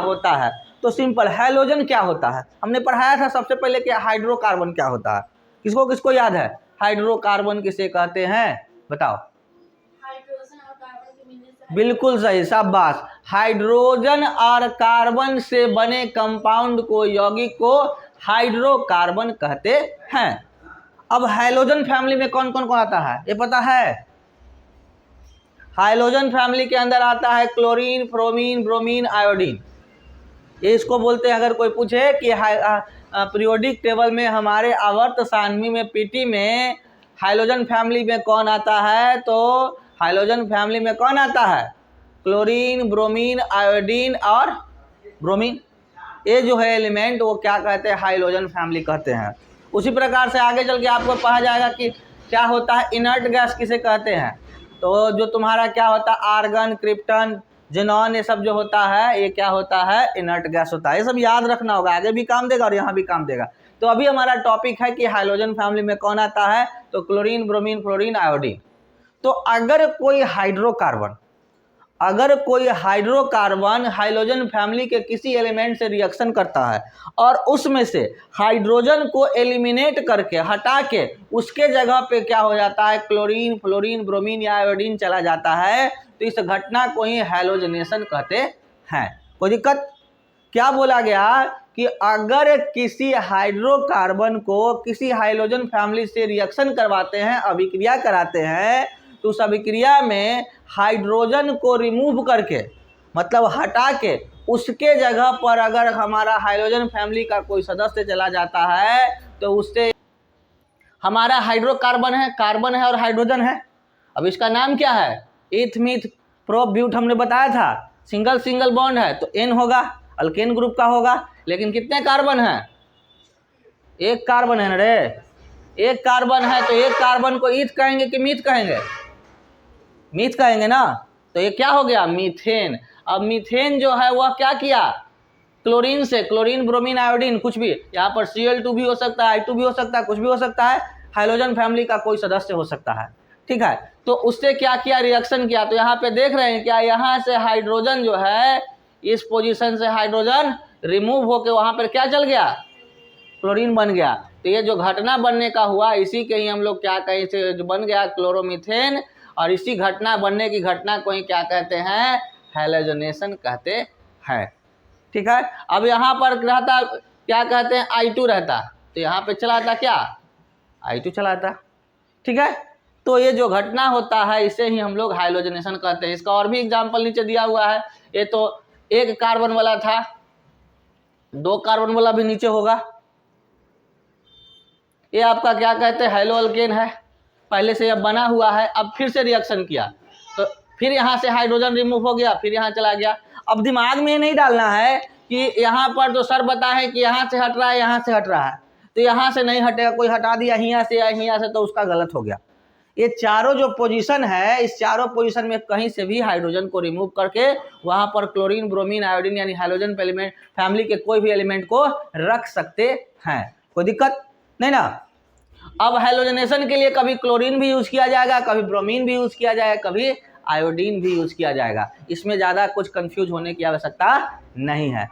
होता है? तो सिंपल, हैलोजन क्या होता है हमने पढ़ाया था सबसे पहले कि हाइड्रोकार्बन क्या होता है। किसको किसको याद है हाइड्रोकार्बन किसे कहते हैं? बताओ। बिल्कुल सही, शाबाश। हाइड्रोजन और कार्बन से बने कंपाउंड को, यौगिक को हाइड्रोकार्बन कहते हैं। अब हैलोजन फैमिली में कौन कौन कौन आता है ये पता है? हाइलोजन फैमिली के अंदर आता है क्लोरीन, फ्रोमीन, ब्रोमीन, आयोडीन। ये इसको बोलते हैं, अगर कोई पूछे कि पीरियोडिक टेबल में हमारे आवर्त सारणी में पीटी में हाइलोजन फैमिली में कौन आता है, तो हाइलोजन फैमिली में कौन आता है? क्लोरीन, ब्रोमीन, आयोडीन और ब्रोमीन। ये जो है एलिमेंट वो क्या कहते हैं? हाइलोजन फैमिली कहते हैं। उसी प्रकार से आगे चल के आपको पढ़ा जाएगा कि क्या होता है इनर्ट गैस किसे कहते हैं। तो जो तुम्हारा क्या होता है आर्गन, क्रिप्टन, जेनॉन, ये सब जो होता है ये क्या होता है? इनर्ट गैस होता है। ये सब याद रखना होगा, आगे भी काम देगा और यहाँ भी काम देगा। तो अभी हमारा टॉपिक है कि हाइलोजन फैमिली में कौन आता है, तो क्लोरीन, ब्रोमीन, फ्लोरीन, आयोडीन। तो अगर कोई हाइड्रोकार्बन हाइलोजन फैमिली के किसी एलिमेंट से रिएक्शन करता है और उसमें से हाइड्रोजन को एलिमिनेट करके, हटा के उसके जगह पे क्या हो जाता है? क्लोरीन, फ्लोरीन, ब्रोमीन या आयोडीन चला जाता है, तो इस घटना को ही हैलोजनेशन कहते हैं। कोई दिक्कत? क्या बोला गया कि अगर किसी हाइड्रोकार्बन को किसी हाइलोजन फैमिली से रिएक्शन करवाते हैं, अभिक्रिया कराते हैं, तो उस अभिक्रिया में हाइड्रोजन को रिमूव करके, मतलब हटा के, उसके जगह पर अगर हमारा हाइड्रोजन फैमिली का कोई सदस्य चला जाता है तो उससे हमारा हाइड्रोकार्बन है, कार्बन है और हाइड्रोजन है। अब इसका नाम क्या है? ईथ, मीथ, प्रोप, ब्यूट हमने बताया था। सिंगल सिंगल बॉन्ड है तो एन होगा, अल्केन ग्रुप का होगा। लेकिन कितने कार्बन है? एक कार्बन है ना रे, एक कार्बन है। तो एक कार्बन को ईथ कहेंगे कि मीथ कहेंगे? मीथ कहेंगे ना। तो ये क्या हो गया? मीथेन। अब मीथेन जो है वह क्या किया? क्लोरीन से, क्लोरीन, ब्रोमीन, आयोडीन, कुछ भी, यहाँ पर Cl2 भी हो सकता है, I2 भी हो सकता है, कुछ भी हो सकता है, हाइड्रोजन फैमिली का कोई सदस्य हो सकता है। ठीक है, तो उससे क्या किया? रिएक्शन किया। तो यहाँ पे देख रहे हैं क्या, यहाँ से हाइड्रोजन जो है, इस पोजीशन से हाइड्रोजन रिमूव होकर वहाँ पर क्या चल गया? क्लोरीन बन गया। तो ये जो घटना बनने का हुआ, इसी के ही हम लोग क्या कहें, इसे जो बन गया क्लोरोमीथेन, और इसी घटना बनने की घटना को ही क्या कहते हैं? हैलोजनेशन कहते हैं। ठीक है, अब यहाँ पर रहता क्या कहते हैं? I2 रहता, तो यहाँ पे चलाता क्या? I2 चलाता। ठीक है, तो ये जो घटना होता है इसे ही हम लोग हाइलोजनेशन कहते हैं। इसका और भी एग्जाम्पल नीचे दिया हुआ है। ये तो एक कार्बन वाला था, दो कार्बन वाला भी नीचे होगा। ये आपका क्या कहते हैं? हेलो अल्केन है, पहले से अब बना हुआ है, अब फिर से रिएक्शन किया तो फिर यहाँ से हाइड्रोजन रिमूव हो गया, फिर यहाँ चला गया। अब दिमाग में नहीं डालना है कि यहाँ पर तो सर बता है कि यहाँ से हट रहा है, यहाँ से हट रहा है, तो यहाँ से नहीं हटेगा, कोई हटा दिया यहाँ से या यहाँ से, तो उसका गलत हो गया। ये चारों जो पोजीशन है, इस चारों पोजीशन में कहीं से भी हाइड्रोजन को रिमूव करके वहाँ पर क्लोरीन, ब्रोमीन, आयोडीन यानी हाइड्रोजन एलिमेंट फैमिली के कोई भी एलिमेंट को रख सकते हैं। कोई दिक्कत नहीं ना। अब हैलोजनेशन के लिए कभी क्लोरीन भी यूज किया जाएगा, कभी ब्रोमीन भी यूज किया जाएगा, कभी आयोडीन भी यूज किया जाएगा। इसमें ज़्यादा कुछ कंफ्यूज होने की आवश्यकता नहीं है।